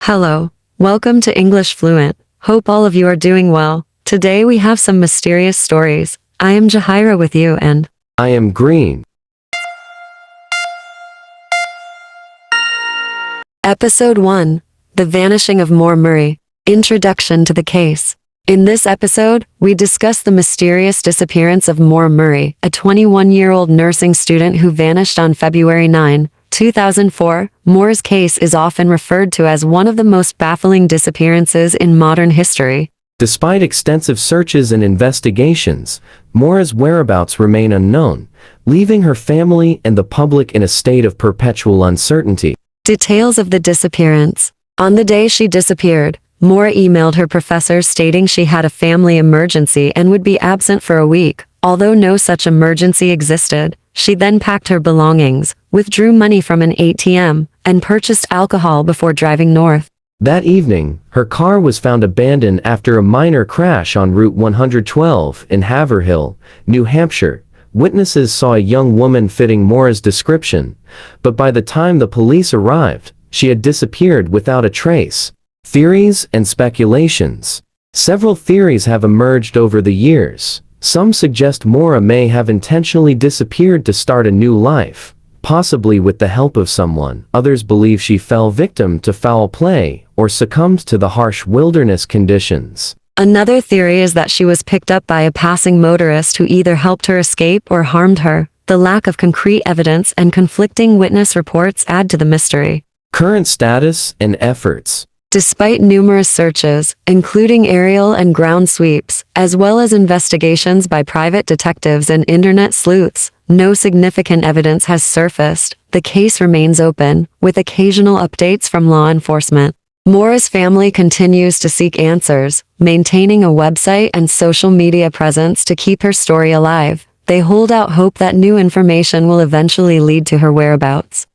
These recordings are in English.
Hello, welcome to English Fluent. Hope all of you are doing well. Today we have some mysterious stories. I am Jahira with you and I am Green. Episode 1, The Vanishing of Moore Murray. Introduction to the case. In this episode, we discuss the mysterious disappearance of Moore Murray, a 21-year-old nursing student who vanished on February 9, 2004. Moore's case is often referred to as one of the most baffling disappearances in modern history. Despite extensive searches and investigations, Moore's whereabouts remain unknown, leaving her family and the public in a state of perpetual uncertainty. Details of the disappearance. On the day she disappeared, Moore emailed her professor stating she had a family emergency and would be absent for a week. Although no such emergency existed, she then packed her belongings, withdrew money from an ATM, and purchased alcohol before driving north. That evening, her car was found abandoned after a minor crash on Route 112 in Haverhill, New Hampshire. Witnesses saw a young woman fitting Moore's description, but by the time the police arrived, she had disappeared without a trace. Theories and speculations. Several theories have emerged over the years. Some suggest Moore may have intentionally disappeared to start a new life, possibly with the help of someone. Others believe she fell victim to foul play or succumbed to the harsh wilderness conditions. Another theory is that she was picked up by a passing motorist who either helped her escape or harmed her. The lack of concrete evidence and conflicting witness reports add to the mystery. Current status and efforts. Despite numerous searches, including aerial and ground sweeps, as well as investigations by private detectives and internet sleuths, no significant evidence has surfaced. The case remains open, with occasional updates from law enforcement. Moore's family continues to seek answers, maintaining a website and social media presence to keep her story alive. They hold out hope that new information will eventually lead to her whereabouts.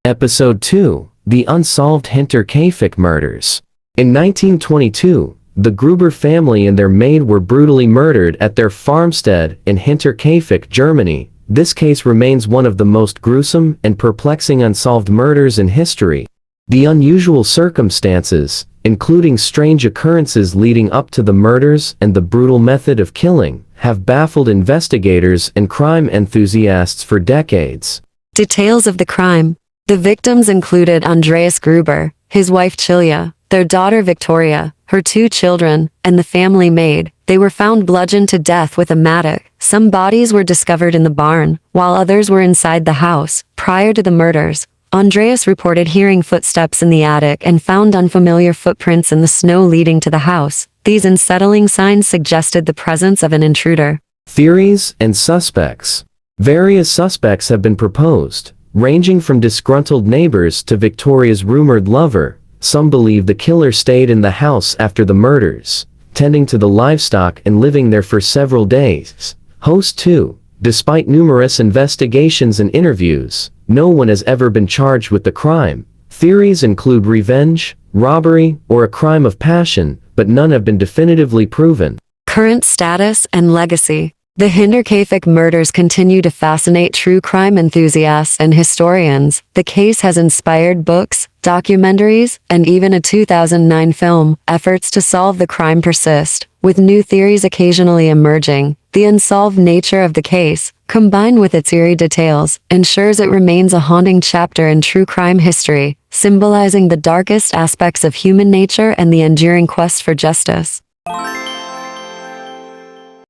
Episode 2. The Unsolved Hinterkaifeck Murders. In 1922, the Gruber family and their maid were brutally murdered at their farmstead in Hinterkaifeck, Germany. This case remains one of the most gruesome and perplexing unsolved murders in history. The unusual circumstances, including strange occurrences leading up to the murders and the brutal method of killing, have baffled investigators and crime enthusiasts for decades. Details of the crime. The victims included Andreas Gruber, his wife Chilia, their daughter Victoria, her 2 children, and the family maid. They were found bludgeoned to death with a mattock. Some bodies were discovered in the barn, while others were inside the house. Prior to the murders, Andreas reported hearing footsteps in the attic and found unfamiliar footprints in the snow leading to the house. These unsettling signs suggested the presence of an intruder. Theories and suspects. Various suspects have been proposed, ranging from disgruntled neighbors to Victoria's rumored lover. Some believe the killer stayed in the house after the murders, tending to the livestock and living there for several days. Host 2. Despite numerous investigations and interviews, no one has ever been charged with the crime. Theories include revenge, robbery, or a crime of passion, but none have been definitively proven. Current status and legacy. The Hinterkaifeck murders continue to fascinate true crime enthusiasts and historians. The case has inspired books, documentaries, and even a 2009 film. Efforts to solve the crime persist, with new theories occasionally emerging. The unsolved nature of the case, combined with its eerie details, ensures it remains a haunting chapter in true crime history, symbolizing the darkest aspects of human nature and the enduring quest for justice.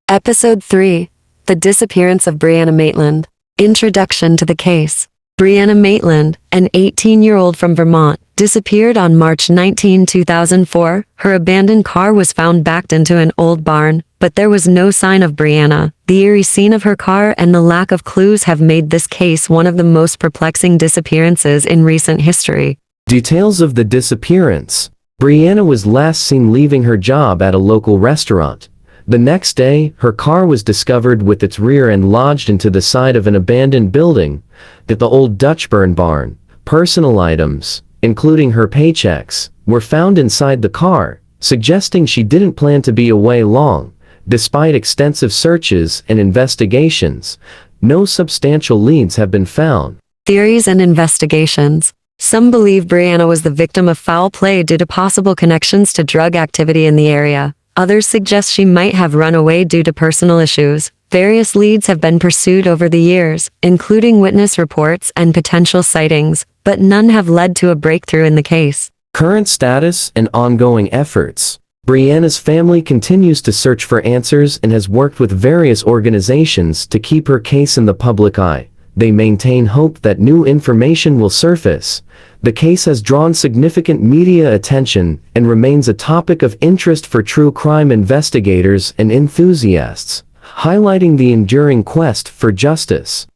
Episode 3. The Disappearance of Brianna Maitland. Introduction to the case. Brianna Maitland, an 18-year-old from Vermont, disappeared on March 19, 2004. Her abandoned car was found backed into an old barn, but there was no sign of Brianna. The eerie scene of her car and the lack of clues have made this case one of the most perplexing disappearances in recent history. Details of the disappearance. Brianna was last seen leaving her job at a local restaurant. The next day, her car was discovered with its rear end lodged into the side of an abandoned building at the old Dutchburn barn. Personal items, including her paychecks, were found inside the car, suggesting she didn't plan to be away long. Despite extensive searches and investigations, no substantial leads have been found. Theories and investigations. Some believe Brianna was the victim of foul play due to possible connections to drug activity in the area. Others suggest she might have run away due to personal issues. Various leads have been pursued over the years, including witness reports and potential sightings, but none have led to a breakthrough in the case. Current status and ongoing efforts. Brianna's family continues to search for answers and has worked with various organizations to keep her case in the public eye. They maintain hope that new information will surface. The case has drawn significant media attention and remains a topic of interest for true crime investigators and enthusiasts, highlighting the enduring quest for justice.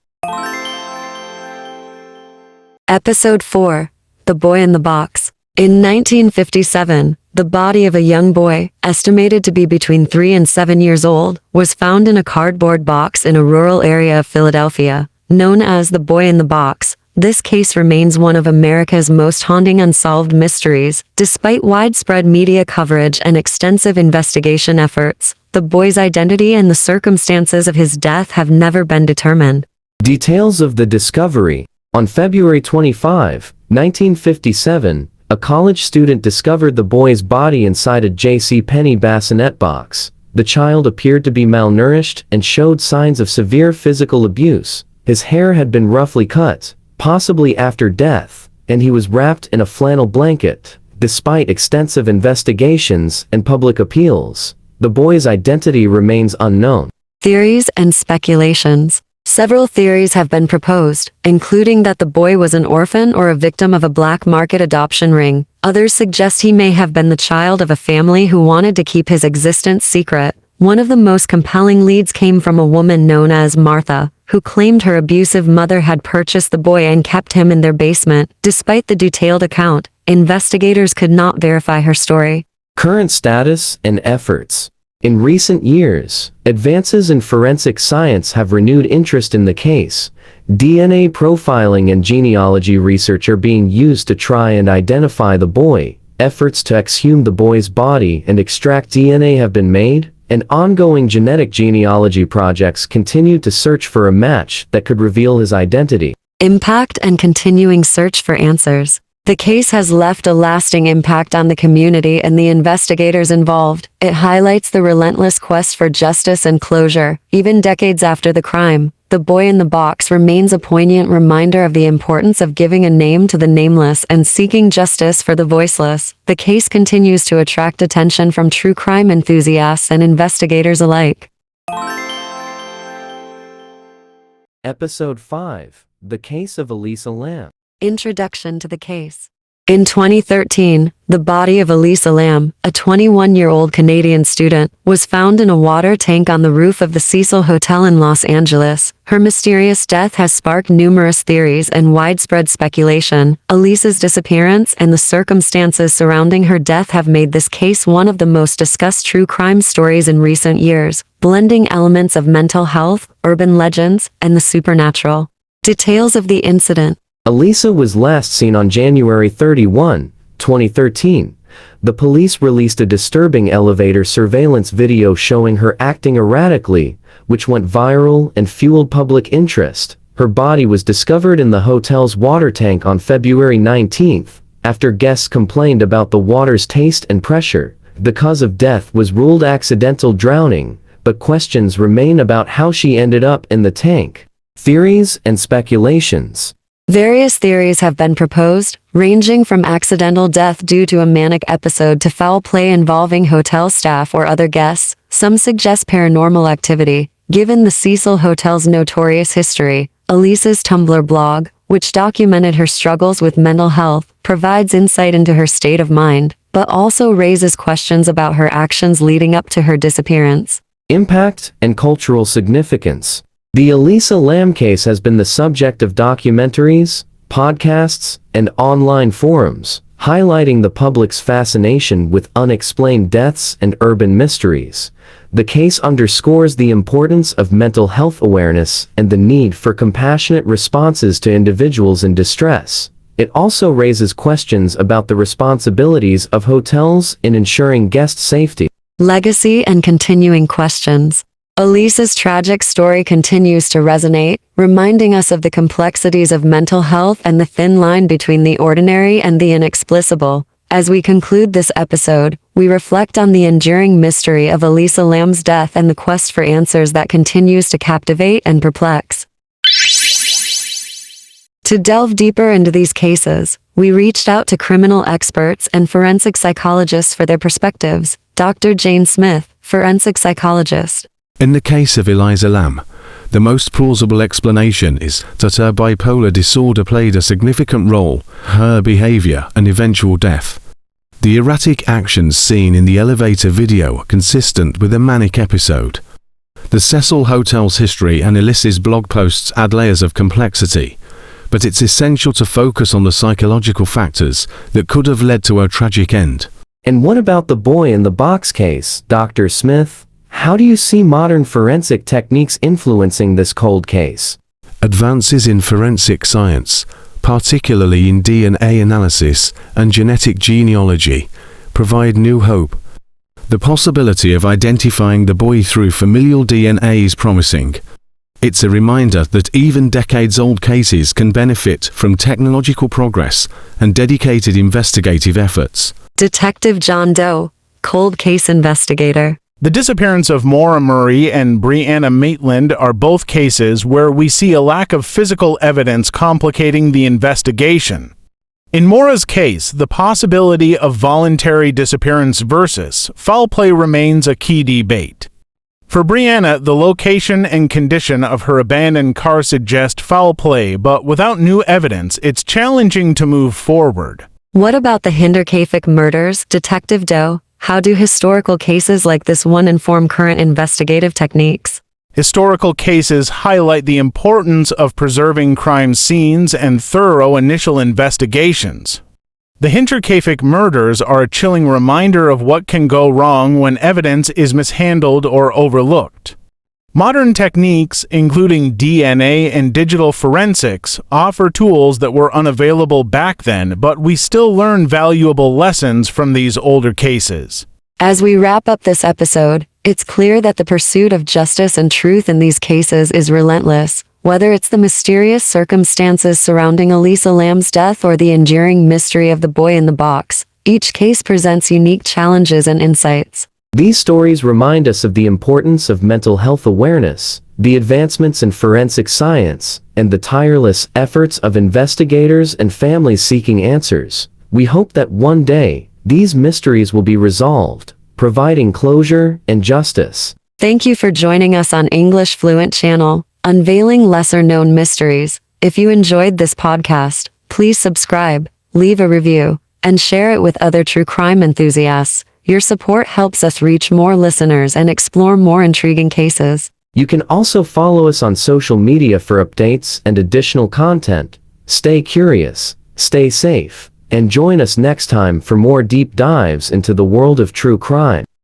Episode 4. The Boy in the Box. In 1957, the body of a young boy, estimated to be between 3 and 7 years old, was found in a cardboard box in a rural area of Philadelphia. Known as the Boy in the Box, this case remains one of America's most haunting unsolved mysteries. Despite widespread media coverage and extensive investigation efforts, the boy's identity and the circumstances of his death have never been determined. Details of the discovery. On February 25, 1957, a college student discovered the boy's body inside a JCPenney bassinet box. The child appeared to be malnourished and showed signs of severe physical abuse. His hair had been roughly cut, possibly after death, and he was wrapped in a flannel blanket. Despite extensive investigations and public appeals, the boy's identity remains unknown. Theories and speculations. Several theories have been proposed, including that the boy was an orphan or a victim of a black market adoption ring. Others suggest he may have been the child of a family who wanted to keep his existence secret. One of the most compelling leads came from a woman known as Martha, who claimed her abusive mother had purchased the boy and kept him in their basement. Despite the detailed account, investigators could not verify her story. Current status and efforts. In recent years, advances in forensic science have renewed interest in the case. DNA profiling and genealogy research are being used to try and identify the boy. Efforts to exhume the boy's body and extract DNA have been made, and ongoing genetic genealogy projects continue to search for a match that could reveal his identity. Impact and continuing search for answers. The case has left a lasting impact on the community and the investigators involved. It highlights the relentless quest for justice and closure. Even decades after the crime, The Boy in the Box remains a poignant reminder of the importance of giving a name to the nameless and seeking justice for the voiceless. The case continues to attract attention from true crime enthusiasts and investigators alike. Episode 5. The Case of Elisa Lam. Introduction to the case. In 2013, the body of Elisa Lam, a 21-year-old Canadian student, was found in a water tank on the roof of the Cecil Hotel in Los Angeles. Her mysterious death has sparked numerous theories and widespread speculation. Elisa's disappearance and the circumstances surrounding her death have made this case one of the most discussed true crime stories in recent years, blending elements of mental health, urban legends, and the supernatural. Details of the incident. Elisa was last seen on January 31, 2013. The police released a disturbing elevator surveillance video showing her acting erratically, which went viral and fueled public interest. Her body was discovered in the hotel's water tank on February 19, after guests complained about the water's taste and pressure. The cause of death was ruled accidental drowning, but questions remain about how she ended up in the tank. Theories and speculations. Various theories have been proposed, ranging from accidental death due to a manic episode to foul play involving hotel staff or other guests. Some suggest paranormal activity. Given the Cecil Hotel's notorious history, Elisa's Tumblr blog, which documented her struggles with mental health, provides insight into her state of mind, but also raises questions about her actions leading up to her disappearance. Impact and cultural significance. The Elisa Lam case has been the subject of documentaries, podcasts, and online forums, highlighting the public's fascination with unexplained deaths and urban mysteries. The case underscores the importance of mental health awareness and the need for compassionate responses to individuals in distress. It also raises questions about the responsibilities of hotels in ensuring guest safety. Legacy and continuing questions. Elisa's tragic story continues to resonate, reminding us of the complexities of mental health and the thin line between the ordinary and the inexplicable. As we conclude this episode, we reflect on the enduring mystery of Elisa Lam's death and the quest for answers that continues to captivate and perplex. To delve deeper into these cases, we reached out to criminal experts and forensic psychologists for their perspectives. Dr. Jane Smith, forensic psychologist. In the case of Elisa Lam, the most plausible explanation is that her bipolar disorder played a significant role in her behavior and eventual death. The erratic actions seen in the elevator video are consistent with a manic episode. The Cecil Hotel's history and Elisa's blog posts add layers of complexity, but it's essential to focus on the psychological factors that could have led to her tragic end. And what about the boy in the box case, Dr. Smith? How do you see modern forensic techniques influencing this cold case? Advances in forensic science, particularly in DNA analysis and genetic genealogy, provide new hope. The possibility of identifying the boy through familial DNA is promising. It's a reminder that even decades-old cases can benefit from technological progress and dedicated investigative efforts. Detective John Doe, cold case investigator. The disappearance of Maura Murray and Brianna Maitland are both cases where we see a lack of physical evidence complicating the investigation. In Maura's case, the possibility of voluntary disappearance versus foul play remains a key debate. For Brianna, the location and condition of her abandoned car suggest foul play, but without new evidence, it's challenging to move forward. What about the Hinterkaifeck murders, Detective Doe? How do historical cases like this one inform current investigative techniques? Historical cases highlight the importance of preserving crime scenes and thorough initial investigations. The Hinterkaifeck murders are a chilling reminder of what can go wrong when evidence is mishandled or overlooked. Modern techniques, including DNA and digital forensics, offer tools that were unavailable back then, but we still learn valuable lessons from these older cases. As we wrap up this episode, it's clear that the pursuit of justice and truth in these cases is relentless. Whether it's the mysterious circumstances surrounding Elisa Lam's death or the enduring mystery of the boy in the box, each case presents unique challenges and insights. These stories remind us of the importance of mental health awareness, the advancements in forensic science, and the tireless efforts of investigators and families seeking answers. We hope that one day, these mysteries will be resolved, providing closure and justice. Thank you for joining us on English Fluent Channel, unveiling lesser-known mysteries. If you enjoyed this podcast, please subscribe, leave a review, and share it with other true crime enthusiasts. Your support helps us reach more listeners and explore more intriguing cases. You can also follow us on social media for updates and additional content. Stay curious, stay safe, and join us next time for more deep dives into the world of true crime.